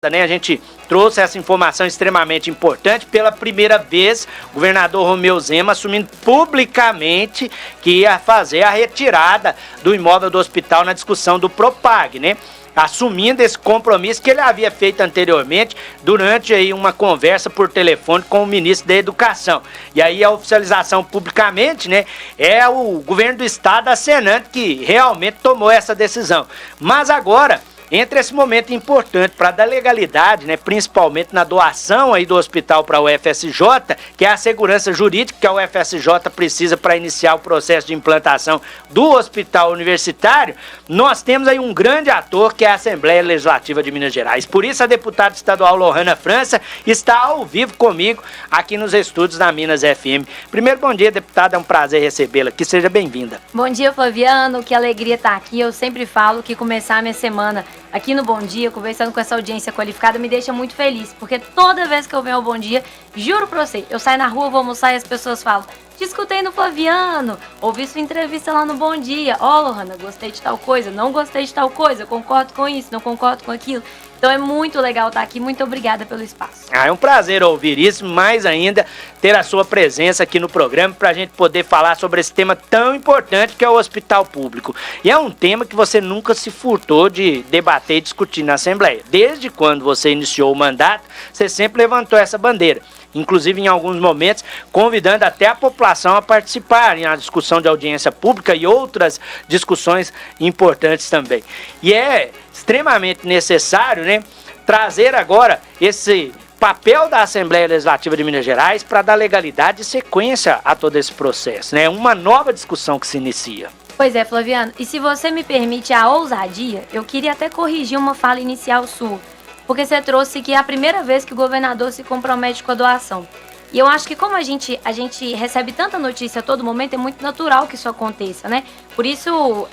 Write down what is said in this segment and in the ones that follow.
Né? A gente trouxe essa informação extremamente importante. Pela primeira vez, o governador Romeu Zema assumindo publicamente que ia fazer a retirada do imóvel do hospital na discussão do Propag, né? Assumindo esse compromisso que ele havia feito anteriormente durante aí uma conversa por telefone com o ministro da Educação. E aí a oficialização publicamente, né, é o governo do estado acenando que realmente tomou essa decisão. Mas agora, entre esse momento importante para dar legalidade, né, principalmente na doação aí do hospital para a UFSJ, que é a segurança jurídica que a UFSJ precisa para iniciar o processo de implantação do hospital universitário, nós temos aí um grande ator que é a Assembleia Legislativa de Minas Gerais. Por isso a deputada estadual Lohana França está ao vivo comigo aqui nos estúdios da Minas FM. Primeiro, bom dia, deputada, é um prazer recebê-la aqui, seja bem-vinda. Bom dia, Flaviano, que alegria estar aqui. Eu sempre falo que começar a minha semana aqui no Bom Dia, conversando com essa audiência qualificada, me deixa muito feliz, porque toda vez que eu venho ao Bom Dia, juro pra você, eu saio na rua, vou almoçar e as pessoas falam: te escutei no Flaviano, ouvi sua entrevista lá no Bom Dia, Lohana, gostei de tal coisa, não gostei de tal coisa, concordo com isso, não concordo com aquilo. Então é muito legal estar aqui, muito obrigada pelo espaço. É um prazer ouvir isso, mais ainda ter a sua presença aqui no programa para a gente poder falar sobre esse tema tão importante que é o hospital público. E é um tema que você nunca se furtou de debater e discutir na Assembleia. Desde quando você iniciou o mandato, você sempre levantou essa bandeira. Inclusive em alguns momentos convidando até a população a participar na discussão de audiência pública e outras discussões importantes também. E é extremamente necessário, né, trazer agora esse papel da Assembleia Legislativa de Minas Gerais para dar legalidade e sequência a todo esse processo, né? Uma nova discussão que se inicia. Pois é, Flaviano, e se você me permite a ousadia, eu queria até corrigir uma fala inicial sua, porque você trouxe que é a primeira vez que o governador se compromete com a doação. E eu acho que como a gente recebe tanta notícia a todo momento, é muito natural que isso aconteça, né? Por isso,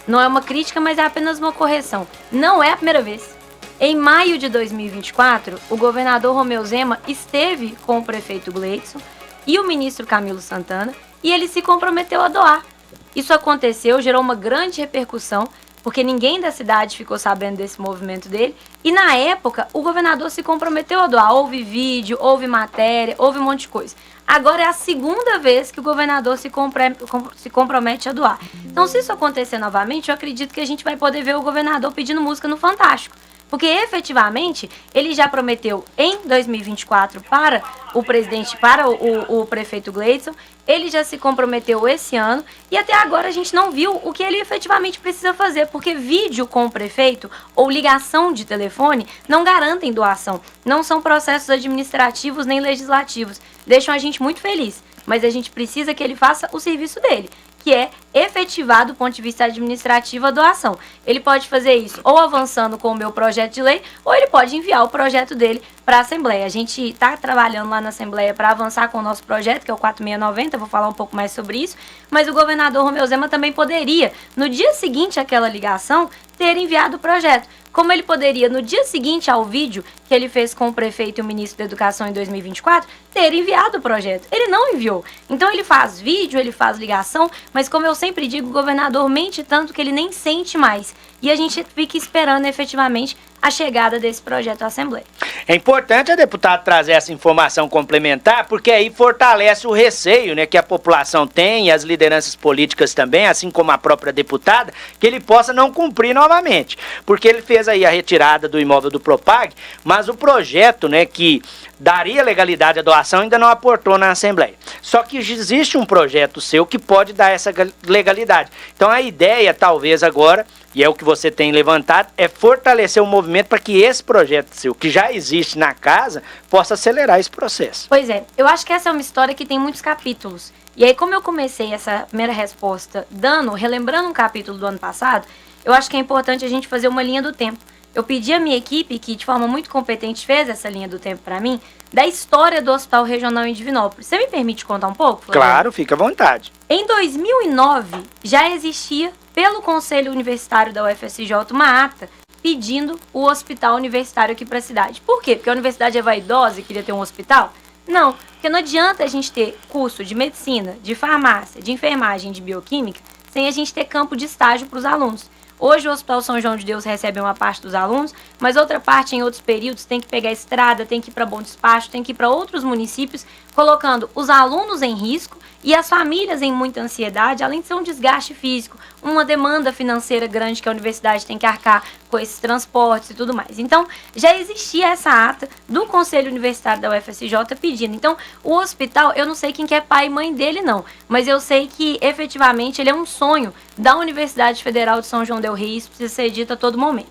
não é uma crítica, mas é apenas uma correção. Não é a primeira vez. Em maio de 2024, o governador Romeu Zema esteve com o prefeito Gleidson e o ministro Camilo Santana e ele se comprometeu a doar. Isso aconteceu, gerou uma grande repercussão, porque ninguém da cidade ficou sabendo desse movimento dele. E na época, o governador se comprometeu a doar. Houve vídeo, houve matéria, houve um monte de coisa. Agora é a segunda vez que o governador se compromete a doar. Então, se isso acontecer novamente, eu acredito que a gente vai poder ver o governador pedindo música no Fantástico. Porque, efetivamente, ele já prometeu em 2024 para o presidente, para o prefeito Gleidson, ele já se comprometeu esse ano e até agora a gente não viu o que ele efetivamente precisa fazer, porque vídeo com o prefeito ou ligação de telefone não garantem doação, não são processos administrativos nem legislativos, deixam a gente muito feliz, mas a gente precisa que ele faça o serviço dele, que é efetivar do ponto de vista administrativo a doação. Ele pode fazer isso ou avançando com o meu projeto de lei, ou ele pode enviar o projeto dele para a Assembleia. A gente está trabalhando lá na Assembleia para avançar com o nosso projeto, que é o 4690, vou falar um pouco mais sobre isso, mas o governador Romeu Zema também poderia, no dia seguinte àquela ligação, ter enviado o projeto. Como ele poderia, no dia seguinte ao vídeo que ele fez com o prefeito e o ministro da Educação em 2024, ter enviado o projeto. Ele não enviou. Então ele faz vídeo, ele faz ligação, mas como eu sempre digo, o governador mente tanto que ele nem sente mais. E a gente fica esperando efetivamente a chegada desse projeto à Assembleia. É importante a deputada trazer essa informação complementar, porque aí fortalece o receio, né, que a população tem e as lideranças políticas também, assim como a própria deputada, que ele possa não cumprir novamente. Porque ele fez aí a retirada do imóvel do Propag, mas o projeto, né, que daria legalidade à doação ainda não aportou na Assembleia. Só que existe um projeto seu que pode dar essa legalidade. Então a ideia, talvez agora, e é o que você tem levantado, é fortalecer o movimento para que esse projeto seu, que já existe na casa, possa acelerar esse processo. Pois é, eu acho que essa é uma história que tem muitos capítulos. E aí, como eu comecei essa primeira resposta relembrando um capítulo do ano passado, eu acho que é importante a gente fazer uma linha do tempo. Eu pedi à minha equipe, que de forma muito competente fez essa linha do tempo para mim, da história do Hospital Regional em Divinópolis. Você me permite contar um pouco, Flávio? Claro, fica à vontade. Em 2009, já existia, pelo Conselho Universitário da UFSJ, uma ata pedindo o hospital universitário aqui para a cidade. Por quê? Porque a universidade é vaidosa e queria ter um hospital? Não, porque não adianta a gente ter curso de medicina, de farmácia, de enfermagem, de bioquímica, sem a gente ter campo de estágio para os alunos. Hoje o Hospital São João de Deus recebe uma parte dos alunos, mas outra parte em outros períodos tem que pegar estrada, tem que ir para Bom Despacho, tem que ir para outros municípios, colocando os alunos em risco e as famílias em muita ansiedade, além de ser um desgaste físico, uma demanda financeira grande que a universidade tem que arcar com esses transportes e tudo mais. Então, já existia essa ata do Conselho Universitário da UFSJ pedindo. Então, o hospital, eu não sei quem que é pai e mãe dele, não, mas eu sei que, efetivamente, ele é um sonho da Universidade Federal de São João del Rei, isso precisa ser dito a todo momento.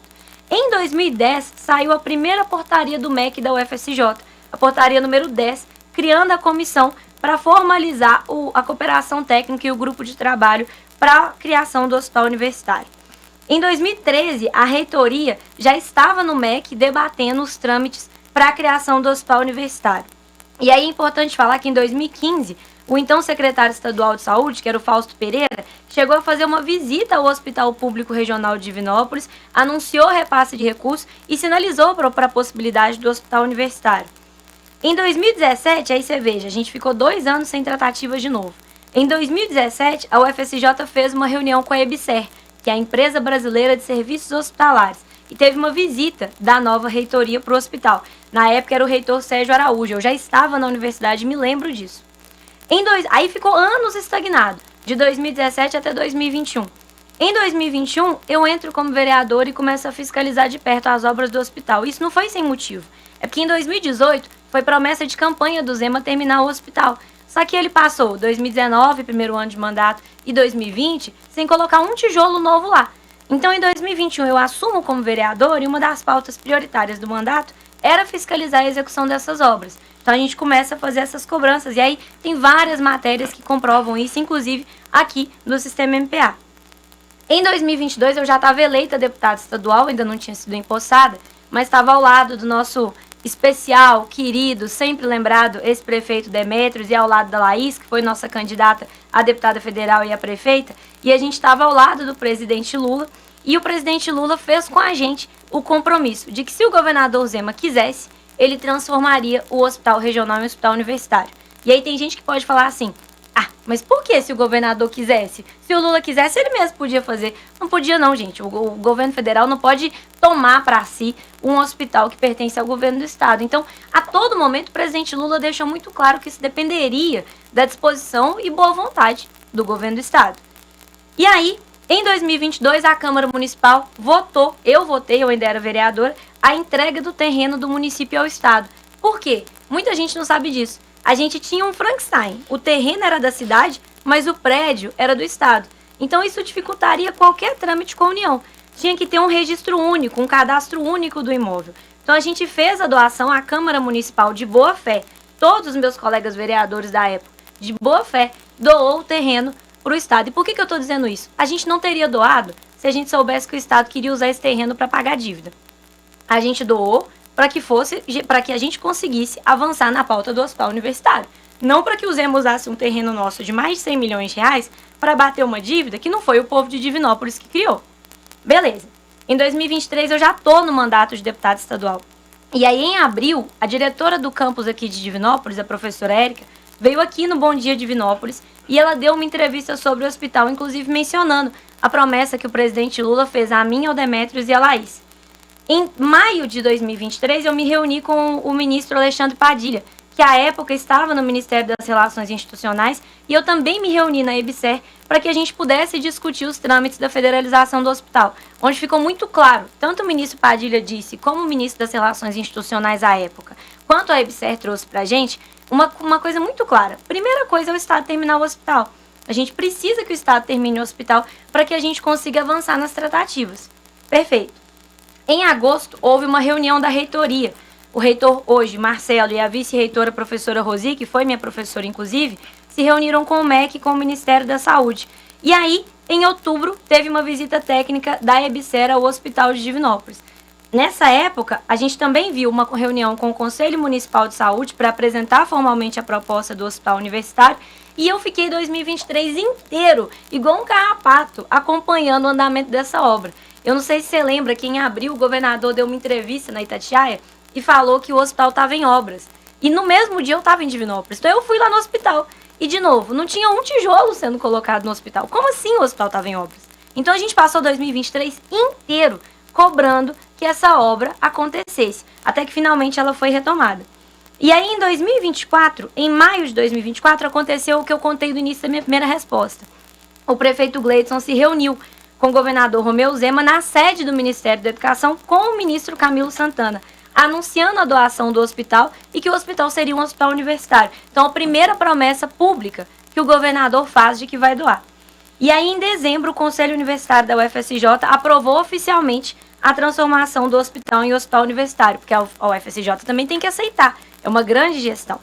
Em 2010, saiu a primeira portaria do MEC da UFSJ, a portaria número 10, criando a comissão para formalizar a cooperação técnica e o grupo de trabalho para a criação do hospital universitário. Em 2013, a reitoria já estava no MEC debatendo os trâmites para a criação do hospital universitário. E aí é importante falar que em 2015, o então secretário estadual de saúde, que era o Fausto Pereira, chegou a fazer uma visita ao Hospital Público Regional de Divinópolis, anunciou repasse de recursos e sinalizou para a possibilidade do hospital universitário. Em 2017, aí você veja, a gente ficou 2 anos sem tratativas de novo. Em 2017, a UFSJ fez uma reunião com a EBSER, que é a Empresa Brasileira de Serviços Hospitalares, e teve uma visita da nova reitoria para o hospital. Na época era o reitor Sérgio Araújo, eu já estava na universidade e me lembro disso. Aí ficou anos estagnado, de 2017 até 2021. Em 2021, eu entro como vereador e começo a fiscalizar de perto as obras do hospital. Isso não foi sem motivo. É porque em 2018 foi promessa de campanha do Zema terminar o hospital. Só que ele passou 2019, primeiro ano de mandato, e 2020 sem colocar um tijolo novo lá. Então, em 2021, eu assumo como vereador e uma das pautas prioritárias do mandato era fiscalizar a execução dessas obras. Então, a gente começa a fazer essas cobranças. E aí, tem várias matérias que comprovam isso, inclusive aqui no Sistema MPA. Em 2022, eu já estava eleita deputada estadual, ainda não tinha sido empossada, mas estava ao lado do nosso especial, querido, sempre lembrado, ex-prefeito Demétrios, e ao lado da Laís, que foi nossa candidata a deputada federal e a prefeita, e a gente estava ao lado do presidente Lula, e o presidente Lula fez com a gente o compromisso de que se o governador Zema quisesse, ele transformaria o hospital regional em um hospital universitário. E aí tem gente que pode falar assim, mas por que se o governador quisesse? Se o Lula quisesse, ele mesmo podia fazer. Não podia não, gente. O governo federal não pode tomar para si um hospital que pertence ao governo do estado. Então, a todo momento, o presidente Lula deixou muito claro que isso dependeria da disposição e boa vontade do governo do estado. E aí, em 2022, a Câmara Municipal votou, eu ainda era vereadora, a entrega do terreno do município ao estado. Por quê? Muita gente não sabe disso. A gente tinha um Frankenstein. O terreno era da cidade, mas o prédio era do estado. Então isso dificultaria qualquer trâmite com a União. Tinha que ter um registro único, um cadastro único do imóvel. Então a gente fez a doação à Câmara Municipal de boa fé. Todos os meus colegas vereadores da época, de boa fé, doou o terreno para o estado. E por que eu estou dizendo isso? A gente não teria doado se a gente soubesse que o estado queria usar esse terreno para pagar a dívida. A gente doou para que a gente conseguisse avançar na pauta do hospital universitário. Não para que usemos usasse um terreno nosso de mais de 100 milhões de reais para bater uma dívida que não foi o povo de Divinópolis que criou. Beleza. Em 2023 eu já estou no mandato de deputada estadual. E aí em abril, a diretora do campus aqui de Divinópolis, a professora Érica, veio aqui no Bom Dia Divinópolis e ela deu uma entrevista sobre o hospital, inclusive mencionando a promessa que o presidente Lula fez a mim, ao Demétrios e a Laís. Em maio de 2023, eu me reuni com o ministro Alexandre Padilha, que à época estava no Ministério das Relações Institucionais, e eu também me reuni na EBSER para que a gente pudesse discutir os trâmites da federalização do hospital, onde ficou muito claro, tanto o ministro Padilha disse, como o ministro das Relações Institucionais à época, quanto a EBSER trouxe para a gente, uma coisa muito clara. Primeira coisa é o Estado terminar o hospital. A gente precisa que o Estado termine o hospital para que a gente consiga avançar nas tratativas. Perfeito. Em agosto, houve uma reunião da reitoria. O reitor hoje, Marcelo, e a vice-reitora, professora Rosi, que foi minha professora, inclusive, se reuniram com o MEC e com o Ministério da Saúde. E aí, em outubro, teve uma visita técnica da EBSER ao Hospital de Divinópolis. Nessa época, a gente também viu uma reunião com o Conselho Municipal de Saúde para apresentar formalmente a proposta do hospital universitário. E eu fiquei 2023 inteiro, igual um carrapato, acompanhando o andamento dessa obra. Eu não sei se você lembra que em abril o governador deu uma entrevista na Itatiaia e falou que o hospital estava em obras. E no mesmo dia eu estava em Divinópolis. Então eu fui lá no hospital. E de novo, não tinha um tijolo sendo colocado no hospital. Como assim o hospital estava em obras? Então a gente passou 2023 inteiro cobrando que essa obra acontecesse, até que finalmente ela foi retomada. E aí em 2024, em maio de 2024, aconteceu o que eu contei no início da minha primeira resposta. O prefeito Gleidson se reuniu com o governador Romeu Zema na sede do Ministério da Educação com o ministro Camilo Santana, anunciando a doação do hospital e que o hospital seria um hospital universitário. Então, a primeira promessa pública que o governador faz de que vai doar. E aí, em dezembro, o Conselho Universitário da UFSJ aprovou oficialmente a transformação do hospital em hospital universitário, porque a UFSJ também tem que aceitar. É uma grande gestão.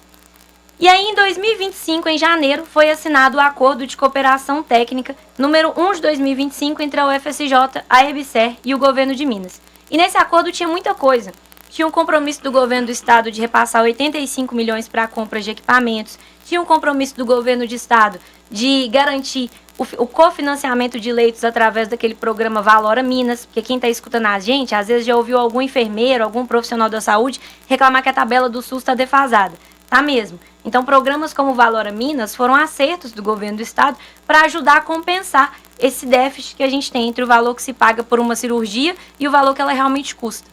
E aí, em 2025, em janeiro, foi assinado o Acordo de Cooperação Técnica número 1 de 2025 entre a UFSJ, a EBSER e o governo de Minas. E nesse acordo tinha muita coisa. Tinha um compromisso do governo do estado de repassar 85 milhões para a compra de equipamentos. Tinha um compromisso do governo de estado de garantir o cofinanciamento de leitos através daquele programa Valora Minas, porque quem está escutando a gente, às vezes já ouviu algum enfermeiro, algum profissional da saúde reclamar que a tabela do SUS está defasada. Tá mesmo. Então, programas como o Valora Minas foram acertos do governo do estado para ajudar a compensar esse déficit que a gente tem entre o valor que se paga por uma cirurgia e o valor que ela realmente custa.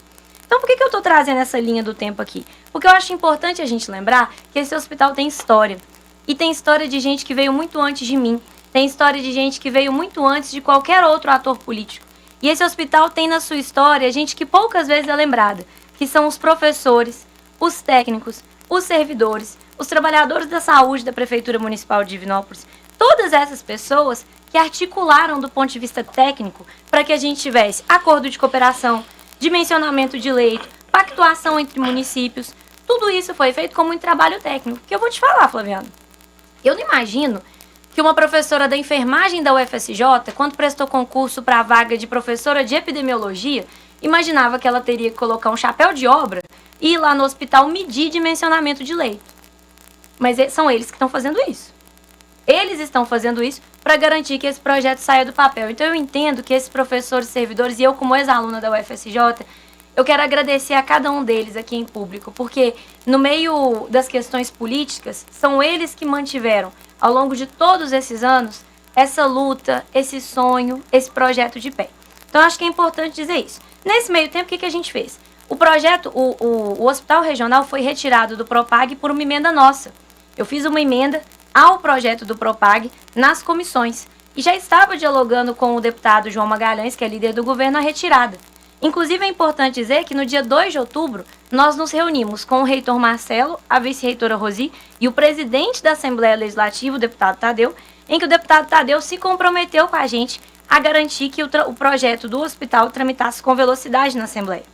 Então, por que eu estou trazendo essa linha do tempo aqui? Porque eu acho importante a gente lembrar que esse hospital tem história. E tem história de gente que veio muito antes de mim. Tem história de gente que veio muito antes de qualquer outro ator político. E esse hospital tem na sua história gente que poucas vezes é lembrada, que são os professores, os técnicos, os servidores, os trabalhadores da saúde da Prefeitura Municipal de Divinópolis. Todas essas pessoas que articularam do ponto de vista técnico para que a gente tivesse acordo de cooperação, dimensionamento de leito, pactuação entre municípios. Tudo isso foi feito com muito trabalho técnico. Que eu vou te falar, Flaviano. Eu não imagino que uma professora da enfermagem da UFSJ, quando prestou concurso para a vaga de professora de epidemiologia, imaginava que ela teria que colocar um chapéu de obra e ir lá no hospital medir dimensionamento de leito. Mas são eles que estão fazendo isso. Eles estão fazendo isso para garantir que esse projeto saia do papel. Então eu entendo que esses professores, servidores, e eu como ex-aluna da UFSJ, eu quero agradecer a cada um deles aqui em público, porque no meio das questões políticas, são eles que mantiveram, ao longo de todos esses anos, essa luta, esse sonho, esse projeto de pé. Então acho que é importante dizer isso. Nesse meio tempo, o que a gente fez? O projeto, o hospital regional foi retirado do Propag por uma emenda nossa. Eu fiz uma emenda ao projeto do Propag nas comissões e já estava dialogando com o deputado João Magalhães, que é líder do governo, a retirada. Inclusive, é importante dizer que no dia 2 de outubro, nós nos reunimos com o reitor Marcelo, a vice-reitora Rosi e o presidente da Assembleia Legislativa, o deputado Tadeu, em que o deputado Tadeu se comprometeu com a gente a garantir que o projeto do hospital tramitasse com velocidade na Assembleia.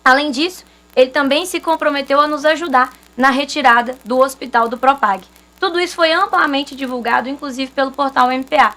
Além disso, ele também se comprometeu a nos ajudar na retirada do hospital do Propag. Tudo isso foi amplamente divulgado, inclusive pelo portal MPA.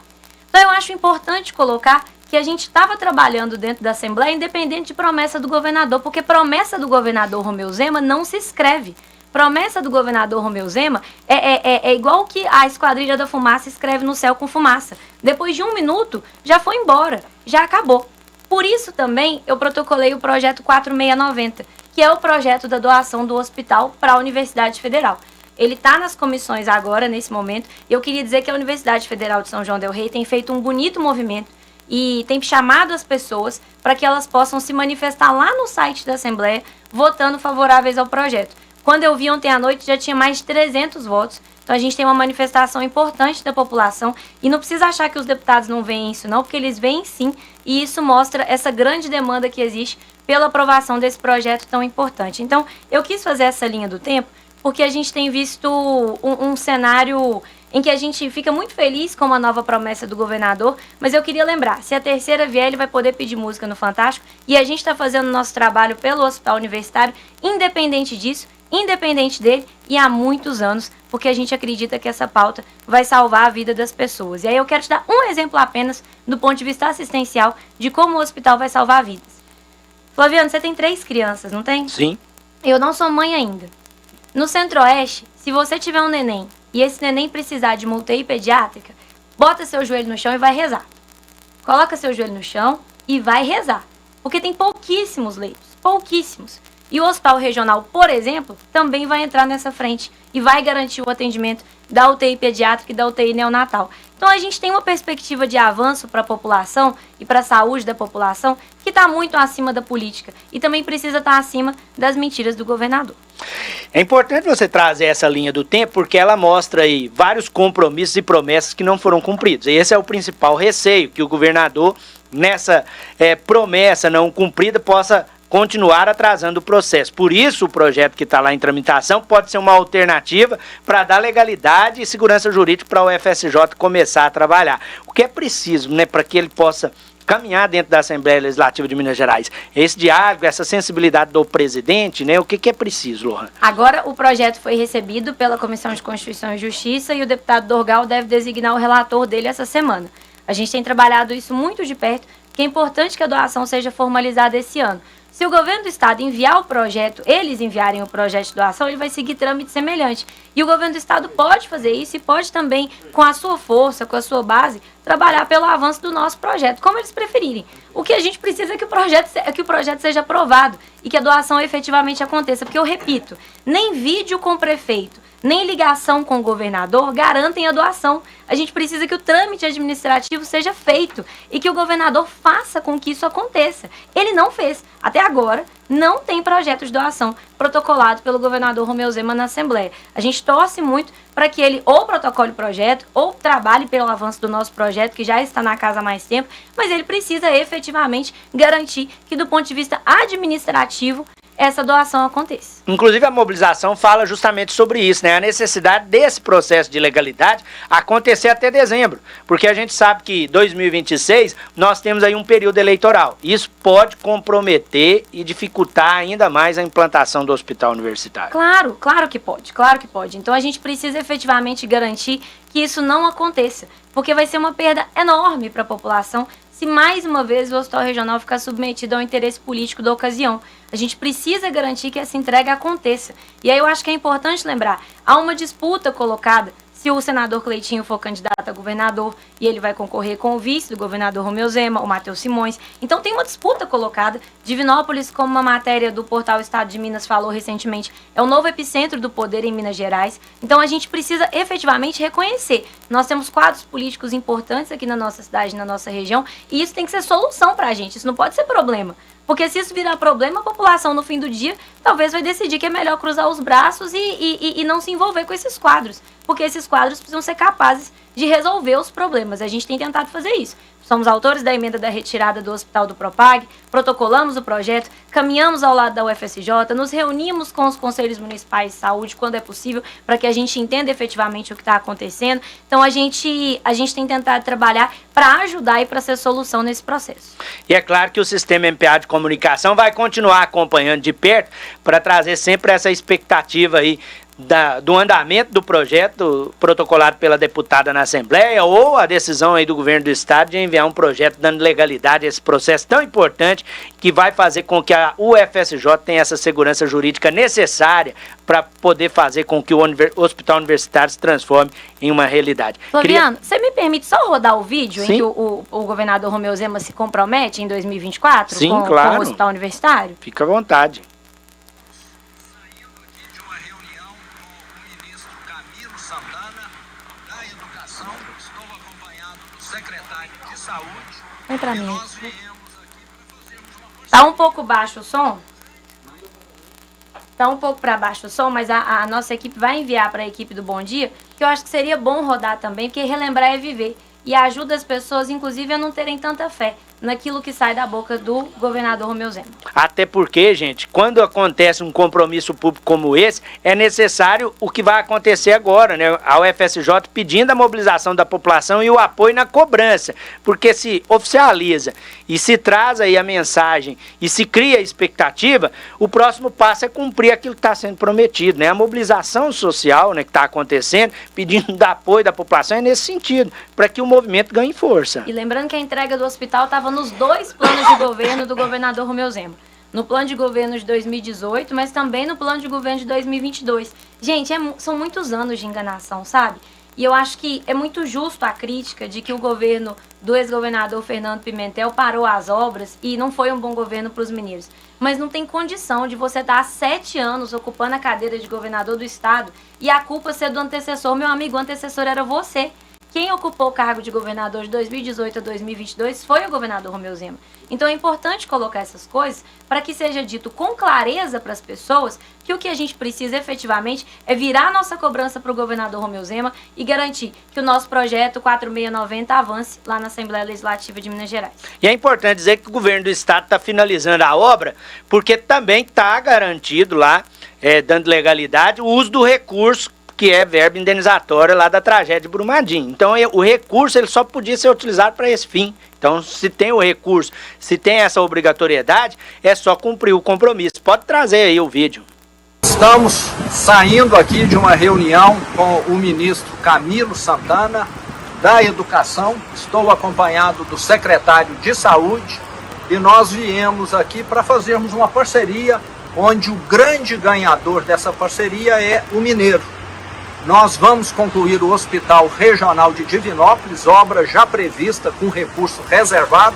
Então eu acho importante colocar que a gente estava trabalhando dentro da Assembleia independente de promessa do governador, porque promessa do governador Romeu Zema não se escreve. Promessa do governador Romeu Zema é igual que a Esquadrilha da Fumaça escreve no céu com fumaça. Depois de 1 minuto, já foi embora, já acabou. Por isso também eu protocolei o projeto 4690, que é o projeto da doação do hospital para a Universidade Federal. Ele está nas comissões agora, nesse momento, e eu queria dizer que a Universidade Federal de São João del Rei tem feito um bonito movimento e tem chamado as pessoas para que elas possam se manifestar lá no site da Assembleia, votando favoráveis ao projeto. Quando eu vi ontem à noite, já tinha mais de 300 votos. Então a gente tem uma manifestação importante da população e não precisa achar que os deputados não veem isso não, porque eles veem sim, e isso mostra essa grande demanda que existe pela aprovação desse projeto tão importante. Então eu quis fazer essa linha do tempo porque a gente tem visto um cenário em que a gente fica muito feliz com uma nova promessa do governador, mas eu queria lembrar, se a terceira vier, ele vai poder pedir música no Fantástico, e a gente está fazendo o nosso trabalho pelo Hospital Universitário, independente disso, independente dele, e há muitos anos, porque a gente acredita que essa pauta vai salvar a vida das pessoas. E aí eu quero te dar um exemplo apenas, do ponto de vista assistencial, de como o hospital vai salvar vidas. Flaviano, você tem 3 crianças, não tem? Sim. Eu não sou mãe ainda. No Centro-Oeste, se você tiver um neném e esse neném precisar de uma UTI pediátrica, bota seu joelho no chão e vai rezar. Coloca seu joelho no chão e vai rezar. Porque tem pouquíssimos leitos, pouquíssimos. E o Hospital Regional, por exemplo, também vai entrar nessa frente e vai garantir o atendimento da UTI pediátrica e da UTI neonatal. Então a gente tem uma perspectiva de avanço para a população e para a saúde da população que está muito acima da política e também precisa estar acima das mentiras do governador. É importante você trazer essa linha do tempo porque ela mostra aí vários compromissos e promessas que não foram cumpridos. E esse é o principal receio, que o governador, nessa promessa não cumprida, possa continuar atrasando o processo. Por isso, o projeto que está lá em tramitação pode ser uma alternativa para dar legalidade e segurança jurídica para o UFSJ começar a trabalhar. O que é preciso, né, para que ele possa caminhar dentro da Assembleia Legislativa de Minas Gerais? Esse diálogo, essa sensibilidade do presidente, né? O que é preciso, Lohan? Agora o projeto foi recebido pela Comissão de Constituição e Justiça e o deputado Dorgal deve designar o relator dele essa semana. A gente tem trabalhado isso muito de perto, que é importante que a doação seja formalizada esse ano. Se o governo do estado enviar o projeto, eles enviarem o projeto de doação, ele vai seguir trâmite semelhante. E o governo do estado pode fazer isso e pode também, com a sua força, com a sua base, trabalhar pelo avanço do nosso projeto, como eles preferirem. O que a gente precisa é que o projeto seja aprovado e que a doação efetivamente aconteça. Porque eu repito, nem vídeo com o prefeito, nem ligação com o governador garantem a doação. A gente precisa que o trâmite administrativo seja feito e que o governador faça com que isso aconteça. Ele não fez. Até agora, não tem projeto de doação protocolado pelo governador Romeu Zema na Assembleia. A gente torce muito para que ele ou protocole o projeto ou trabalhe pelo avanço do nosso projeto, que já está na casa há mais tempo, mas ele precisa efetivamente garantir que, do ponto de vista administrativo, essa doação aconteça. Inclusive, a mobilização fala justamente sobre isso, né? A necessidade desse processo de legalidade acontecer até dezembro, porque a gente sabe que 2026 nós temos aí um período eleitoral. Isso pode comprometer e dificultar ainda mais a implantação do hospital universitário. Claro que pode, claro que pode. Então a gente precisa efetivamente garantir que isso não aconteça, porque vai ser uma perda enorme para a população se mais uma vez o hospital regional ficar submetido ao interesse político da ocasião. A gente precisa garantir que essa entrega aconteça. E aí eu acho que é importante lembrar, há uma disputa colocada se o senador Cleitinho for candidato a governador e ele vai concorrer com o vice do governador Romeu Zema, o Matheus Simões. Então tem uma disputa colocada. Divinópolis, como uma matéria do portal Estado de Minas falou recentemente, é o novo epicentro do poder em Minas Gerais. Então a gente precisa efetivamente reconhecer. Nós temos quadros políticos importantes aqui na nossa cidade, na nossa região, e isso tem que ser solução pra gente, isso não pode ser problema. Porque se isso virar problema, a população no fim do dia talvez vai decidir que é melhor cruzar os braços e não se envolver com esses quadros. Porque esses quadros precisam ser capazes de resolver os problemas. A gente tem tentado fazer isso. Somos autores da emenda da retirada do Hospital do Propag, protocolamos o projeto, caminhamos ao lado da UFSJ, nos reunimos com os conselhos municipais de saúde quando é possível, para que a gente entenda efetivamente o que está acontecendo. Então a gente tem tentado trabalhar para ajudar e para ser solução nesse processo. E é claro que o sistema MPA de comunicação vai continuar acompanhando de perto para trazer sempre essa expectativa aí do andamento do projeto protocolado pela deputada na Assembleia ou a decisão aí do governo do estado de enviar um projeto dando legalidade a esse processo tão importante que vai fazer com que a UFSJ tenha essa segurança jurídica necessária para poder fazer com que o hospital universitário se transforme em uma realidade. Flaviano, você me permite só rodar o vídeo em que o governador Romeu Zema se compromete em 2024 claro, com o hospital universitário? Fica à vontade. Vem pra mim. Tá um pouco baixo o som? Tá um pouco para baixo o som, mas a nossa equipe vai enviar para a equipe do Bom Dia, que eu acho que seria bom rodar também, porque relembrar é viver. E ajuda as pessoas, inclusive, a não terem tanta fé naquilo que sai da boca do governador Romeu Zema. Até porque, gente, quando acontece um compromisso público como esse, é necessário o que vai acontecer agora, né? A UFSJ pedindo a mobilização da população e o apoio na cobrança, porque se oficializa e se traz aí a mensagem e se cria a expectativa, o próximo passo é cumprir aquilo que está sendo prometido, né? A mobilização social, né, que está acontecendo, pedindo o apoio da população é nesse sentido, para que o movimento ganhe força. E lembrando que a entrega do hospital estava nos dois planos de governo do governador Romeu Zema. No plano de governo de 2018, mas também no plano de governo de 2022. Gente, são muitos anos de enganação, sabe? E eu acho que é muito justo a crítica de que o governo do ex-governador Fernando Pimentel parou as obras e não foi um bom governo para os mineiros. Mas não tem condição de você estar há 7 anos ocupando a cadeira de governador do estado e a culpa ser do antecessor. Meu amigo, o antecessor era você, quem ocupou o cargo de governador de 2018 a 2022 foi o governador Romeu Zema. Então é importante colocar essas coisas para que seja dito com clareza para as pessoas que o que a gente precisa efetivamente é virar a nossa cobrança para o governador Romeu Zema e garantir que o nosso projeto 4690 avance lá na Assembleia Legislativa de Minas Gerais. E é importante dizer que o governo do estado está finalizando a obra, porque também está garantido lá, dando legalidade, o uso do recurso que é verba indenizatória lá da tragédia de Brumadinho. Então o recurso ele só podia ser utilizado para esse fim. Então se tem o recurso, se tem essa obrigatoriedade, é só cumprir o compromisso. Pode trazer aí o vídeo. Estamos saindo aqui de uma reunião com o ministro Camilo Santana, da Educação. Estou acompanhado do secretário de Saúde e nós viemos aqui para fazermos uma parceria onde o grande ganhador dessa parceria é o Mineiro. Nós vamos concluir o Hospital Regional de Divinópolis, obra já prevista com recurso reservado,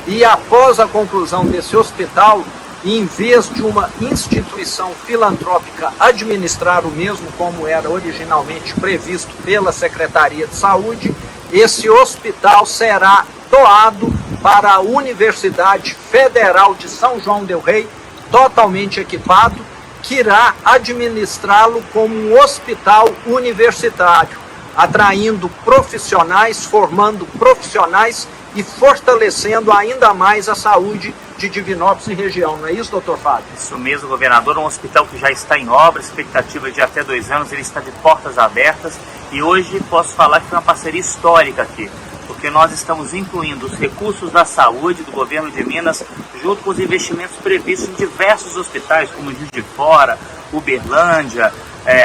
e após a conclusão desse hospital, em vez de uma instituição filantrópica administrar o mesmo como era originalmente previsto pela Secretaria de Saúde, esse hospital será doado para a Universidade Federal de São João del Rei, totalmente equipado, que irá administrá-lo como um hospital universitário, atraindo profissionais, formando profissionais e fortalecendo ainda mais a saúde de Divinópolis e região. Não é isso, doutor Fábio? Isso mesmo, governador. Um hospital que já está em obra, expectativa de até 2 anos, ele está de portas abertas e hoje posso falar que foi uma parceria histórica aqui, porque nós estamos incluindo os recursos da saúde do governo de Minas junto com os investimentos previstos em diversos hospitais, como Juiz de Fora, Uberlândia,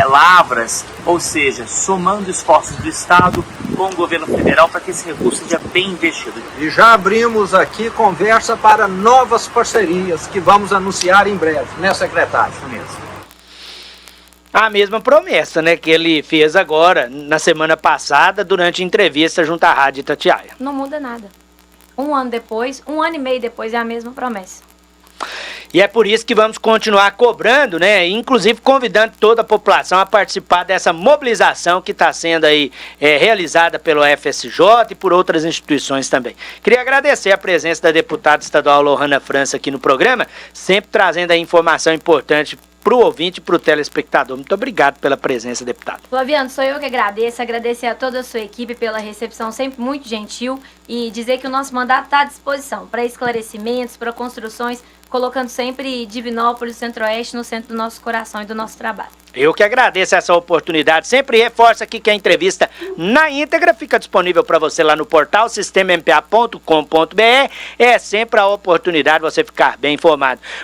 Lavras, ou seja, somando esforços do Estado com o governo federal para que esse recurso seja bem investido. E já abrimos aqui conversa para novas parcerias que vamos anunciar em breve, né, secretário? Isso mesmo. A mesma promessa, né, que ele fez agora, na semana passada, durante entrevista junto à Rádio Itatiaia. Não muda nada. 1 ano depois, 1 ano e meio depois é a mesma promessa. E é por isso que vamos continuar cobrando, né? Inclusive convidando toda a população a participar dessa mobilização que está sendo aí realizada pelo FSJ e por outras instituições também. Queria agradecer a presença da deputada estadual Lohana França aqui no programa, sempre trazendo a informação importante para o ouvinte e para o telespectador. Muito obrigado pela presença, deputado. Flaviano, sou eu que agradeço. Agradecer a toda a sua equipe pela recepção sempre muito gentil e dizer que o nosso mandato está à disposição para esclarecimentos, para construções, colocando sempre Divinópolis, Centro-Oeste no centro do nosso coração e do nosso trabalho. Eu que agradeço essa oportunidade. Sempre reforço aqui que a entrevista na íntegra fica disponível para você lá no portal sistemampa.com.br. É sempre a oportunidade de você ficar bem informado.